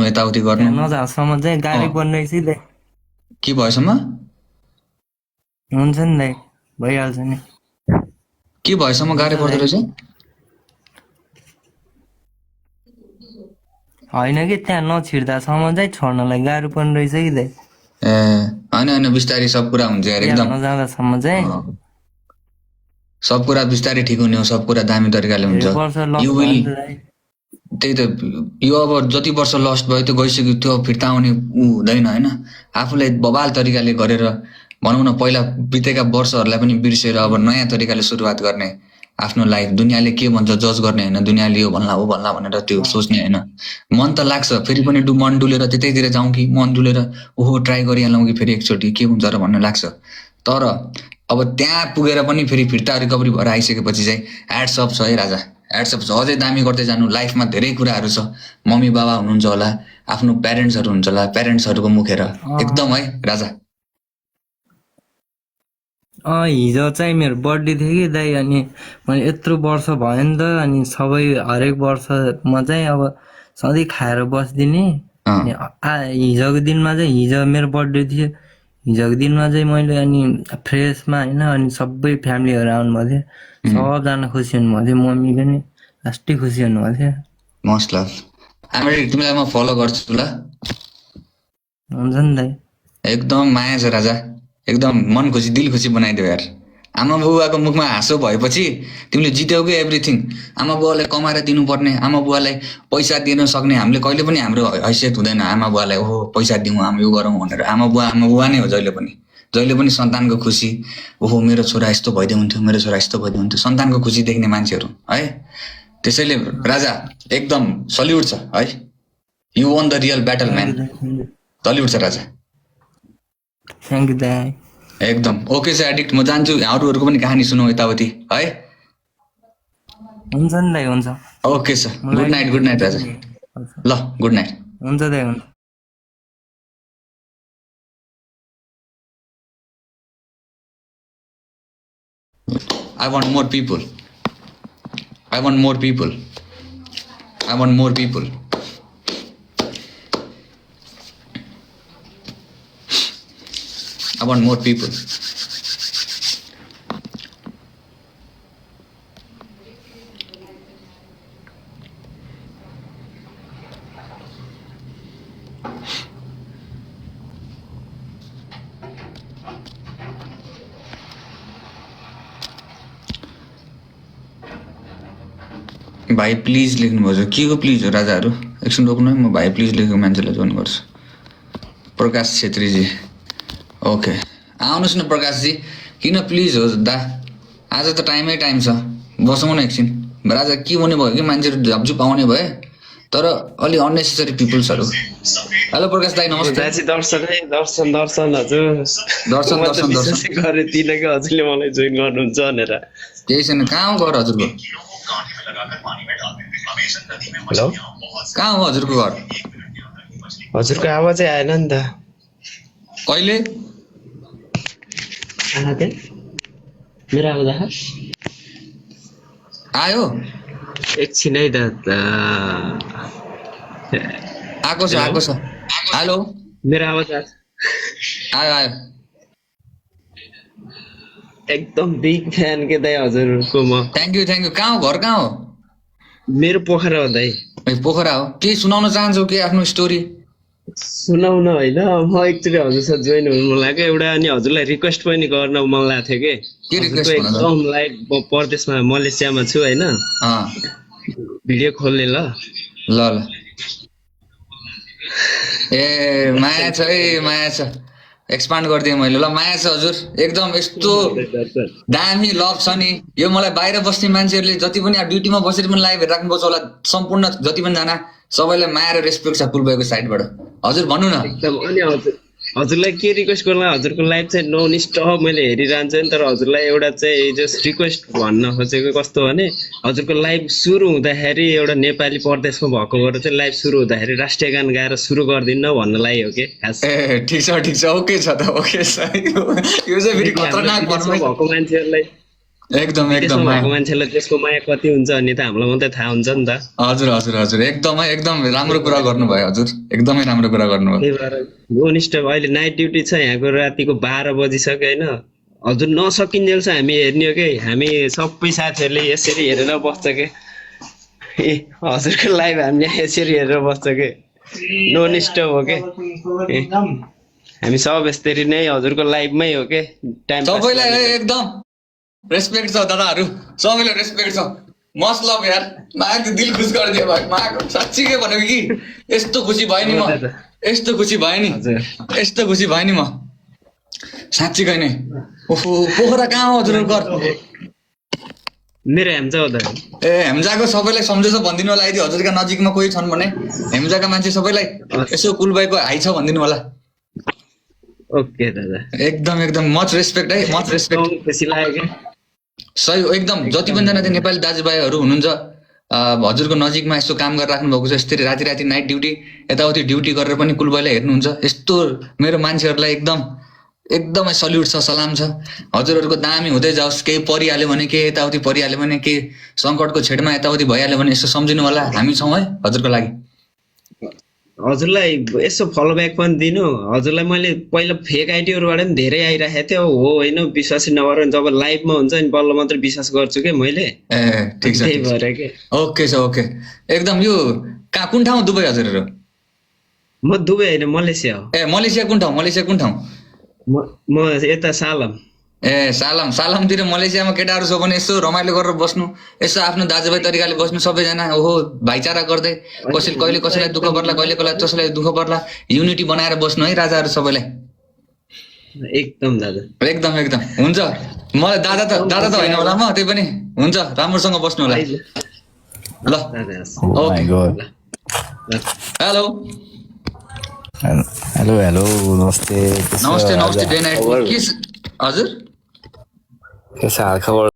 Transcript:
यताउति गर्नु नजासम्म चाहिँ गाह्रै पर्ने रहेछ दाइ के भएसम्म हुन्छ नि दाइ भइहाल्छ नि के भएसम्म गाह्रै पर्दो रहेछ होइन कि त्यहाँ नछिर्दासम्म चाहिँ छोड्नलाई गाह्रो पर्ने रहेछ कि दाइ ए होइन बिस्तारै सब कुरा हुन्छ यार एकदम नजाँदासम्म चाहिँ सब कुरा बिस्तारै ठिक हुने हो सब कुरा दामी तरिकाले हुन्छ त्यही त यो अब जति वर्ष लस्ट भयो त्यो गइसक्यो त्यो फिर्ता आउने हुँदैन होइन आफूलाई बबाल तरिकाले गरेर भनौँ न पहिला बितेका वर्षहरूलाई पनि बिर्सेर अब नयाँ तरिकाले सुरुवात गर्ने आफ्नो लाइफ दुनियाँले के भन्छ जज गर्ने होइन दुनियाँले यो भन्ला हो भन्ला भनेर त्यो सोच्ने होइन मन त लाग्छ फेरि पनि मन डुलेर त्यतैतिर जाउँ कि मन डुलेर ओहो ट्राई गरिहालौँ कि फेरि एकचोटि के हुन्छ र भन्ने लाग्छ तर अब त्यहाँ पुगेर पनि फेरि फिर्ता रिकभरी भएर आइसकेपछि चाहिँ ह्याट्स अफ छ है राजा ह्याट्स अफ छ अझै दामी गर्दै जानु लाइफमा धेरै कुराहरू छ मम्मी बाबा हुनुहुन्छ होला आफ्नो प्यारेन्ट्सहरू हुन्छ होला प्यारेन्ट्सहरूको मुखेर एकदम है राजा हिजो चाहिँ मेरो बर्थडे थियो कि दाइ अनि मैले यत्रो वर्ष भयो नि त अनि सबै हरेक वर्षमा चाहिँ अब सधैँ खाएर बसिदिने हिजोको दिनमा चाहिँ हिजो मेरो बर्थडे थियो हिजोको दिनमा चाहिँ मैले अनि फ्रेसमा होइन अनि सबै फ्यामिलीहरू आउनुभएको थियो सबजना खुसी हुनुभएको थियो मम्मी पनि लास्टै खुसी हुनुभएको थियो मस्ट लभ आमाले तिमीलाई म फलो गर्छु ल हुन्छ नि दाइ एकदम माया छ राजा एकदम मन खुसी दिल खुसी बनाइदियो यार आमा बुवाको मुखमा हाँसो भएपछि तिमीले जित्यौ कि एभ्रिथिङ आमा बुवालाई कमाएर दिनुपर्ने आमा बुवालाई पैसा दिन सक्ने हामीले कहिले पनि हाम्रो हैसियत हुँदैन आमा बुवालाई ओहो पैसा दिउँ हामी यो गरौँ भनेर आमा बुवा नै हो जहिले पनि सन्तानको खुसी ओहो मेरो छोरा यस्तो भइदियो हुन्थ्यो मेरो छोरा यस्तो भइदियो हुन्थ्यो सन्तानको खुसी देख्ने मान्छेहरू है त्यसैले राजा एकदम सल्युट छ है you one the real battle man salute छ राजा थ्याङ्क यू दाइ एकदम ओके छ एडिक्ट म जान्छु अरूहरूको पनि कहानी सुनौ यताउति है हुन्छ नि दाइ हुन्छ ओके छ गुड नाइट राजा ल गुड नाइट हुन्छ दाइ हुन्छ I want more people. I want more people. I want more people. I want more people. भाइ प्लिज लेख्नुभएको छ के को प्लिज हो राजाहरू एकछिन रोक्नु है म भाइ प्लिज लेखेको मान्छेलाई जोइन गर्छु प्रकाश छेत्रीजी ओके आउनुहोस् न प्रकाशजी किन प्लिज हो दा आज त टाइम छ बसौँ न एकछिन राजा के हुने भयो कि मान्छेहरू झपझुप आउने भए तर अलि अननेसेसरी पिपल्सहरू हेलो प्रकाश दाइ नमस्ते दर्शन हजुरले मलाई जोइन गर्नुहुन्छ भनेर केही छैन कहाँ हो घर हजुरको हेलो कहाँ हो हजुरको घर हजुरको आवाजै आएन नि त कहिले मेरो आवाज आयो एकछिन है त आएको छ हेलो मेरो आवाज आयो एकदम बिग फ्यान के दाइ हजुरको म थ्याङ्क यू कहाँ हो घर कहाँ हो मेरो पोखरा हो दाइ पोखरा हो के सुनाउन चाहन्छौ के आफ्नो स्टोरी सुनाउन होइन म एकचोटि हजुरसँग जोइन हुनु मन लाग्यो एउटा अनि हजुरलाई रिक्वेस्ट पनि गर्न मन लाग्थ्यो के रिक्वेस्ट एकदम लाइभ परदेशमा मलेसियामा छु होइन भिडियो खोल्ने ल ए माया छ एक्सपान्ड गरिदिएँ मैले ल माया छ हजुर एकदम यस्तो दामी लभ छ नि यो मलाई बाहिर बस्ने मान्छेहरूले जति पनि ड्युटीमा बसेर पनि लाइभ हेरिराख्नुपर्छ होला सम्पूर्ण जति पनि जना सबैलाई माया र रेस्पेक्ट छ फुलबाईको साइडबाट हजुर भन्नु न एकदम अनि हजुरलाई के रिक्वेस्ट गर्नु हजुरको लाइभ चाहिँ नन स्टप मैले हेरिरहन्छु नि तर हजुरलाई एउटा चाहिँ जस्ट रिक्वेस्ट भन्न खोजेको कस्तो भने हजुरको लाइभ सुरु हुँदाखेरि एउटा नेपाली परदेशमा भएको भएर चाहिँ लाइभ सुरु हुँदाखेरि राष्ट्रिय गान गाएर सुरु गरिदिनु भन्नलाई हो के खास ए ठिक छ ओके छ त ओके छ यो चाहिँ फेरि खतरनाक भएको मान्छेहरूलाई एकदम त्यसमा माया। भएको मान्छेलाई त्यसको माया कति हुन्छ भन्ने त हामीलाई मात्रै थाहा हुन्छ नि त। हजुर हजुर हजुर एकदम राम्रो कुरा गर्नुभयो हजुर, एकदमै राम्रो कुरा गर्नुभयो। त्यही भएर घनिष्ठ अहिले नाइट ड्युटी छ, यहाँको रातिको 12 बजिसक्यो होइन। हजुर नसकिन्जेल चाहिँ हामी हेर्ने हो कि, हामी सबै साथीहरूले यसरी हेरेर बस्छ कि ए हजुरको लाइभ हामीले यसरी हेरेर बस्छ कि नन स्टप हो के। हामी सब यसरी नै हजुरको लाइभमै हो के टाइम पास। सबैलाई एकदम रेस्पेक्ट छ दादाहरू, सबैलाई रेस्पेक्ट छ। मस्ट लभ यार, मायाको दिल खुस गरिदियो भाइ, मायाको साँच्ची के भनेको कि यस्तो खुसी भयो नि म, यस्तो खुसी भयो नि, यस्तो खुसी भयो नि म साँच्चीकै नै। ओहो पोखरा कहाँ हो हजुरको घर? मेरो हेम्चा हो त। ए हेम्जाको सबैलाई सम्झेछ भनिदिनु होला, यदि हजुरका नजिकमा कोही छन् भने हेम्जाका मान्छे सबैलाई यसो कुलबाईको हाई छ भनिदिनु होला। ओके दादा, एकदम मच रेस्पेक्ट है, मच रेस्पेक्ट। खुसी लाग्यो। सही एकदम, जति पनि जना चाहिँ नेपाली दाजुभाइहरू हुनुहुन्छ हजुरको नजिकमा यस्तो काम गरेर राख्नु भएको छ, यसरी राति राति नाइट ड्युटी यताउति ड्युटी गरेर पनि कुलबाईलाई हेर्नुहुन्छ, यस्तो मेरो मान्छेहरूलाई एकदमै सल्युट छ, सलाम छ। हजुरहरूको दामी हुँदै जाओस्, केही परिहाल्यो भने केही यताउति परिहाल्यो भने केही सङ्कटको छेडमा यताउति भइहाल्यो भने यसो सम्झिनु होला, हामी छौँ है हजुरको लागि। हजुरलाई यसो फलोब्याक पनि दिनु। हजुरलाई मैले पहिला फेक आइडीहरूबाट पनि धेरै आइरहेको थियो, हो होइन विश्वासै नगर, जब लाइभमा हुन्छ नि बल्ल मात्र विश्वास गर्छु के मैले। ए ठिक छ, त्यही भएर के। ओके छ, ओके एकदम। यो कहाँ कुन ठाउँ दुबई हजुरहरू? म दुबई होइन मलेसिया हो। ए मलेसिया कुन ठाउँ? मलेसिया कुन ठाउँ? म यता सालम। ए सालमतिर मलेसियामा केटाहरू छ भने यसो रमाइलो गरेर बस्नु, यसो आफ्नो दाजुभाइ तरिकाले बस्नु, सबैजना ओहो भाइचारा गर्दै, कसैले कहिले कसैलाई दुःख पर्ला, कहिले कसैलाई दुःख पर्ला, युनिटी बनाएर बस्नु है राजाहरू सबैलाई। एकदम दादा, एकदम हुन्छ। मलाई दादा त होइन होला म, त्यही पनि हुन्छ, राम्रोसँग बस्नु होला ल। ओके हेलो नमस्ते डे नाइट। हजुर के छ हाल खबर?